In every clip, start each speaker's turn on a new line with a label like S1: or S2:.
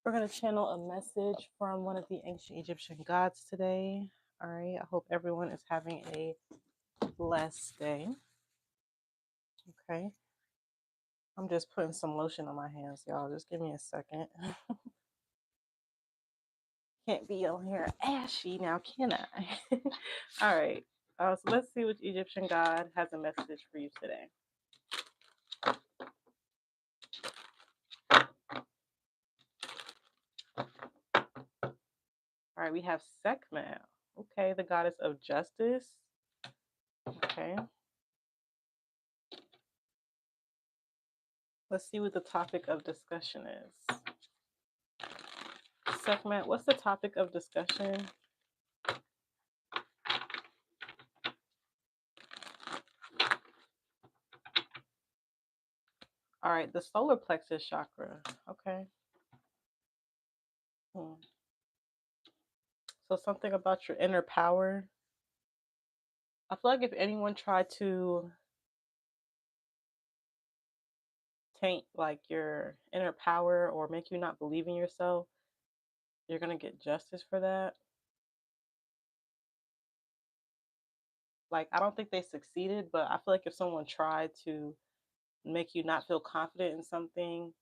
S1: We're going to channel a message from one of the ancient Egyptian gods today. All right. I hope everyone is having a blessed day. Okay. I'm just putting some lotion on my hands, y'all. Just give me a second. Can't be on here ashy now, can I? All right. So let's see which Egyptian god has a message for you today. All right. We have Sekhmet. Okay. The goddess of justice. Okay. Let's see what the topic of discussion is. Sekhmet, what's the topic of discussion? All right, the solar plexus chakra. Okay. So something about your inner power. I feel like if anyone tried to taint like your inner power or make you not believe in yourself, you're gonna get justice for that. Like I don't think they succeeded, but I feel like if someone tried to make you not feel confident in something,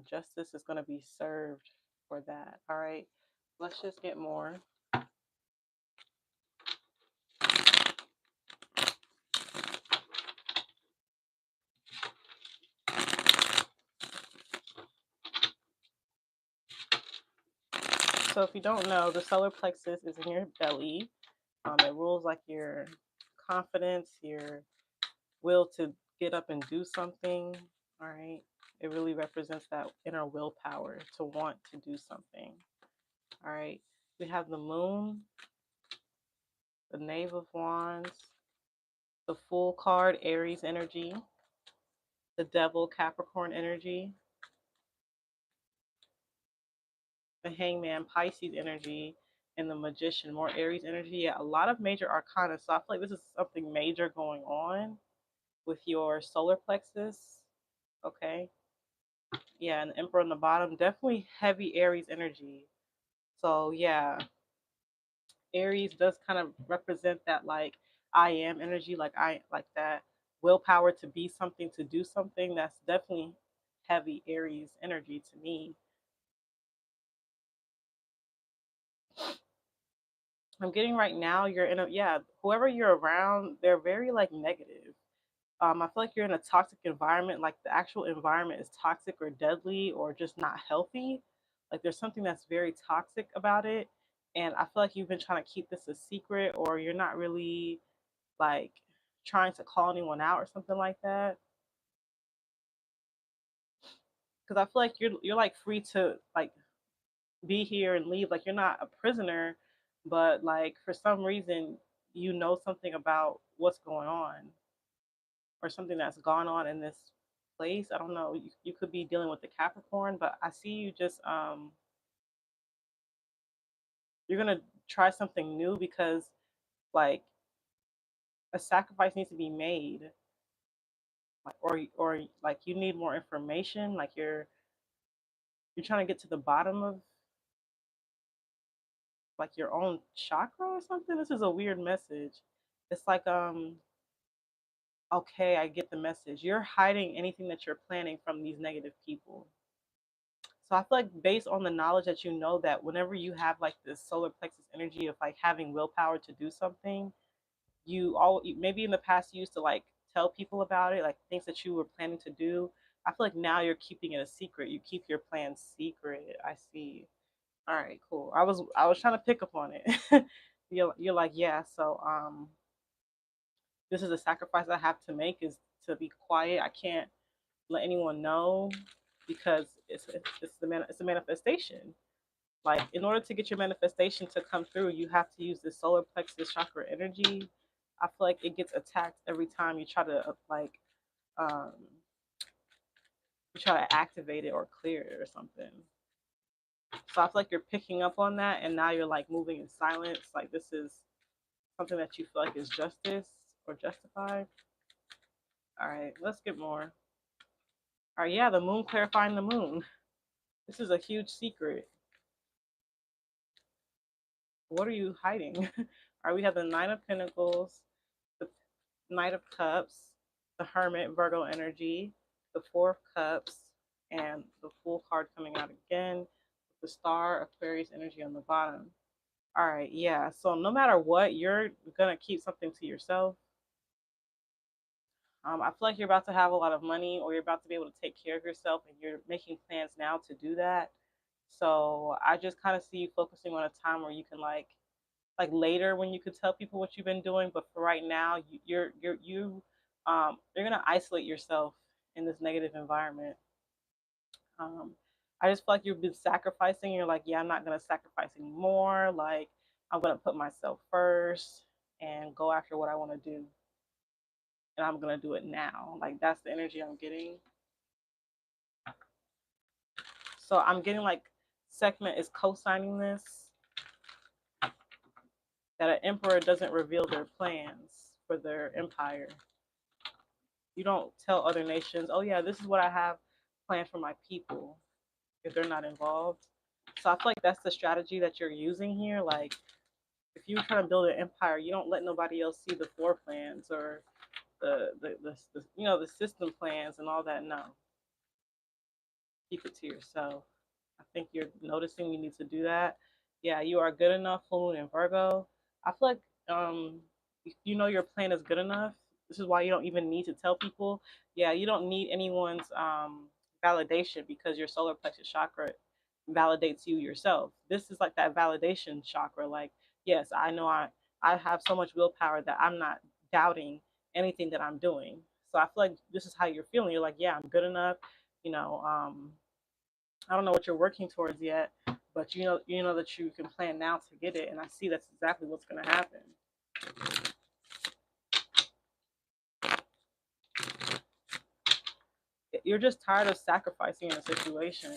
S1: justice is gonna be served for that. All right. Let's just get more. So if you don't know, the solar plexus is in your belly. It rules like your confidence, your will to get up and do something. All right. It really represents that inner willpower to want to do something. All right. We have the moon, the knave of wands, the fool card, Aries energy, the devil, Capricorn energy, the hangman, Pisces energy, and the magician, more Aries energy. Yeah, a lot of major arcana. So I feel like this is something major going on with your solar plexus. Okay. Yeah, and the emperor on the bottom, definitely heavy Aries energy. So yeah, Aries does kind of represent that like I am energy, like that willpower to be something, to do something. That's definitely heavy Aries energy to me. I'm getting right now you're in a, yeah, whoever you're around, they're very like negative. I feel like you're in a toxic environment, like the actual environment is toxic or deadly or just not healthy. Like there's something that's very toxic about it. And I feel like you've been trying to keep this a secret, or you're not really like trying to call anyone out or something like that. Because I feel like you're like free to like be here and leave. Like you're not a prisoner, but like for some reason you know something about what's going on, or something that's gone on in this place. I don't know. You could be dealing with the Capricorn, but I see you just you're gonna try something new because like a sacrifice needs to be made, like, or like you need more information. Like you're trying to get to the bottom of like your own chakra or something. This is a weird message. It's like okay, I get the message. You're hiding anything that you're planning from these negative people. So I feel like based on the knowledge that you know, that whenever you have like this solar plexus energy of like having willpower to do something, maybe in the past you used to like tell people about it, like things that you were planning to do. I feel like now you're keeping it a secret. You keep your plans secret. I see. All right, cool. I was trying to pick up on it. You're like, yeah, so this is a sacrifice I have to make, is to be quiet. I can't let anyone know because it's a manifestation. Like in order to get your manifestation to come through, you have to use the solar plexus chakra energy. I feel like it gets attacked every time you try to um you try to activate it or clear it or something. So I feel like you're picking up on that, and now you're like moving in silence. Like this is something that you feel like is justice or justified. All right, let's get more. All right, yeah, the moon clarifying the moon. This is a huge secret. What are you hiding? All right, we have the Nine of Pentacles, the Knight of Cups, the Hermit, Virgo energy, the Four of Cups, and the Fool card coming out again, the Star, Aquarius energy on the bottom. All right, yeah. So no matter what, you're gonna keep something to yourself. I feel like you're about to have a lot of money, or you're about to be able to take care of yourself, and you're making plans now to do that. So I just kind of see you focusing on a time where you can like later when you could tell people what you've been doing, but for right now, you're gonna isolate yourself in this negative environment. Um, I just feel like you've been sacrificing. You're like, yeah, I'm not gonna sacrifice anymore. Like I'm gonna put myself first and go after what I want to do, and I'm gonna do it now. Like that's the energy I'm getting. So I'm getting like Sekhmet is co-signing this, that an emperor doesn't reveal their plans for their empire. You don't tell other nations, oh yeah, this is what I have planned for my people if they're not involved. So I feel like that's the strategy that you're using here. Like if you're trying to build an empire, you don't let nobody else see the floor plans or the you know the system plans and all that. No, keep it to yourself. I think you're noticing you need to do that. Yeah, you are good enough, full moon in Virgo. I feel like if you know your plan is good enough. This is why you don't even need to tell people. Yeah, you don't need anyone's validation because your solar plexus chakra validates you yourself. This is like that validation chakra. Like, yes, I know I have so much willpower that I'm not doubting anything that I'm doing. So I feel like this is how you're feeling. You're like, yeah, I'm good enough. You know, I don't know what you're working towards yet, but you know that you can plan now to get it, and I see that's exactly what's going to happen. You're just tired of sacrificing in a situation.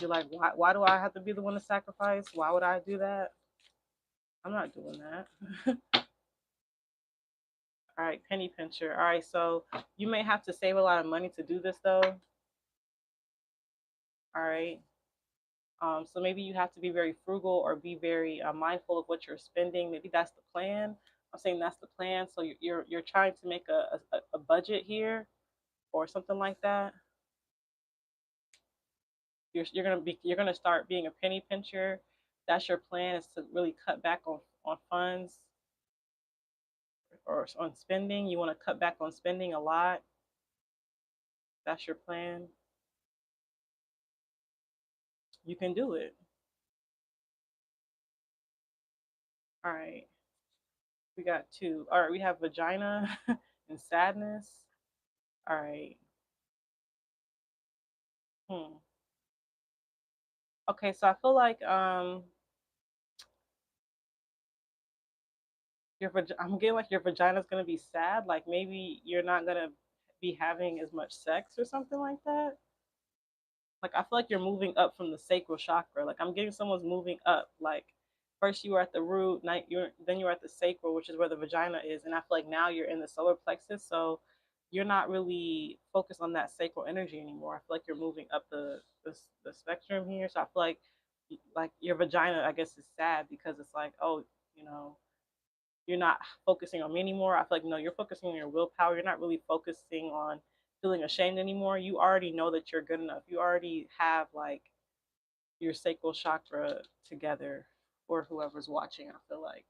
S1: You're like, why do I have to be the one to sacrifice? Why would I do that? I'm not doing that. All right, penny pincher. All right, so you may have to save a lot of money to do this though. All right. So maybe you have to be very frugal or be very mindful of what you're spending. Maybe that's the plan. I'm saying that's the plan. So you're trying to make a budget here or something like that. You're gonna start being a penny pincher. That's your plan, is to really cut back on funds or on spending. You want to cut back on spending a lot. That's your plan. You can do it. All right. We got two. All right, we have vagina and sadness. All right. Hmm. Okay, so I feel like I'm getting like your vagina's gonna be sad. Like maybe you're not gonna be having as much sex or something like that. Like I feel like you're moving up from the sacral chakra. Like I'm getting someone's moving up. Like first you were at the root, then you're at the sacral, which is where the vagina is, and I feel like now you're in the solar plexus. So you're not really focused on that sacral energy anymore. I feel like you're moving up the spectrum here. So I feel like your vagina, I guess, is sad because it's like, oh, you know, you're not focusing on me anymore. I feel like no, you're focusing on your willpower. You're not really focusing on feeling ashamed anymore. You already know that you're good enough. You already have like your sacral chakra together for whoever's watching. I feel like,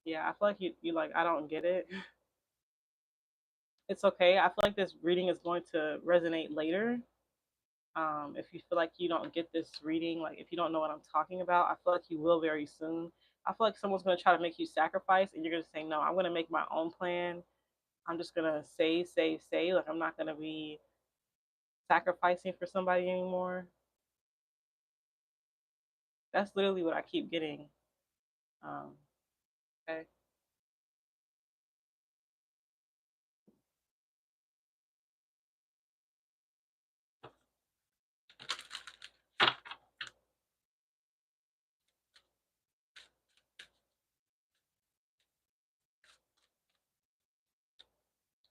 S1: yeah, I feel like you like, I don't get it. It's okay. I feel like this reading is going to resonate later. If you feel like you don't get this reading, like if you don't know what I'm talking about, I feel like you will very soon. I feel like someone's going to try to make you sacrifice, and you're going to say, no, I'm going to make my own plan. I'm just gonna save, save, save. Like I'm not gonna be sacrificing for somebody anymore. That's literally what I keep getting. Um, okay.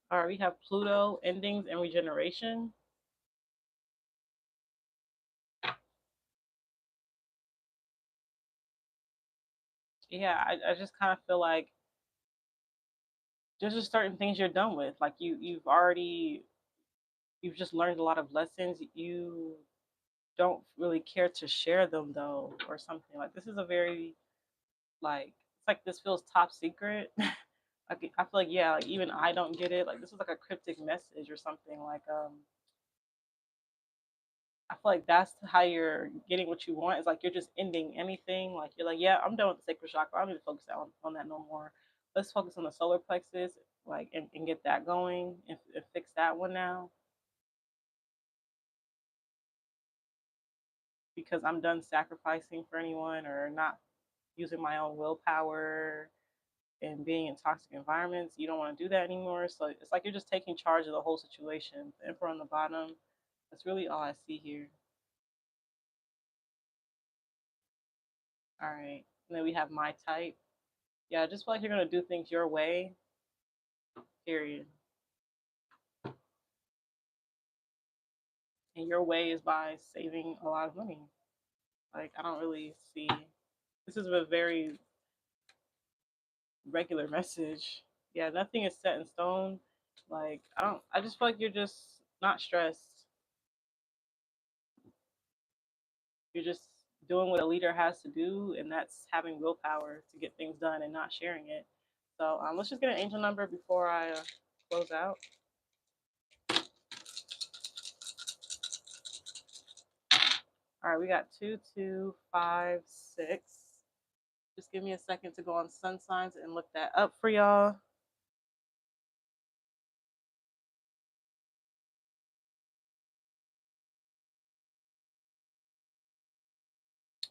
S1: All right. We have Pluto endings and regeneration. Yeah, I just kind of feel like there's just certain things you're done with. Like you've just learned a lot of lessons. You don't really care to share them though, or something. Like this is a very like it's like this feels top secret. Like I feel like yeah, like even I don't get it. Like this is like a cryptic message or something. Like I feel like that's how you're getting what you want. It's like you're just ending anything. Like you're like, yeah, I'm done with the sacral chakra. I don't need to focus on that no more. Let's focus on the solar plexus, like and get that going and fix that one now because I'm done sacrificing for anyone or not using my own willpower and being in toxic environments. You don't want to do that anymore. So it's like you're just taking charge of the whole situation. The emperor on the bottom. That's really all I see here. All right. And then we have my type. Yeah, I just feel like you're gonna do things your way. Period. And your way is by saving a lot of money. Like I don't really see. This is a very regular message. Yeah, nothing is set in stone. Like I don't. I just feel like you're just not stressed. You're just doing what a leader has to do, and that's having willpower to get things done and not sharing it. So let's just get an angel number before I close out. All right, we got 2256. Just give me a second to go on sun signs and look that up for y'all.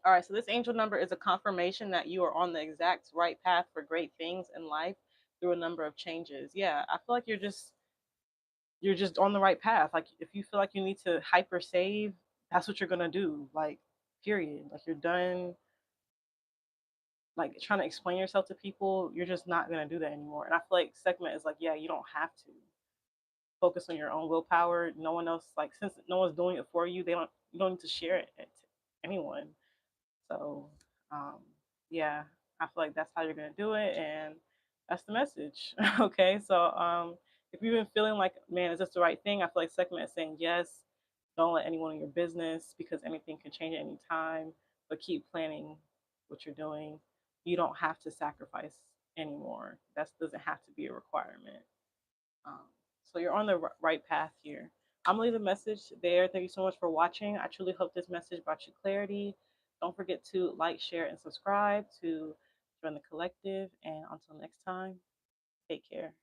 S1: All right, so this angel number is a confirmation that you are on the exact right path for great things in life through a number of changes. Yeah, I feel like you're just on the right path. Like if you feel like you need to hyper save, that's what you're gonna do. Like, period. Like you're done like trying to explain yourself to people. You're just not gonna do that anymore. And I feel like Sekhmet is like, yeah, you don't have to focus on your own willpower. No one else, like since no one's doing it for you, you don't need to share it to anyone. So yeah, I feel like that's how you're gonna do it, and that's the message. Okay, so if you've been feeling like, man, is this the right thing? I feel like Sekhmet is saying yes. Don't let anyone in your business because anything can change at any time. But keep planning what you're doing. You don't have to sacrifice anymore. That doesn't have to be a requirement. Um, so you're on the right path here. I'm gonna leave a message there. Thank you so much for watching. I truly hope this message brought you clarity. Don't forget to like, share, and subscribe to join the collective. And until next time, take care.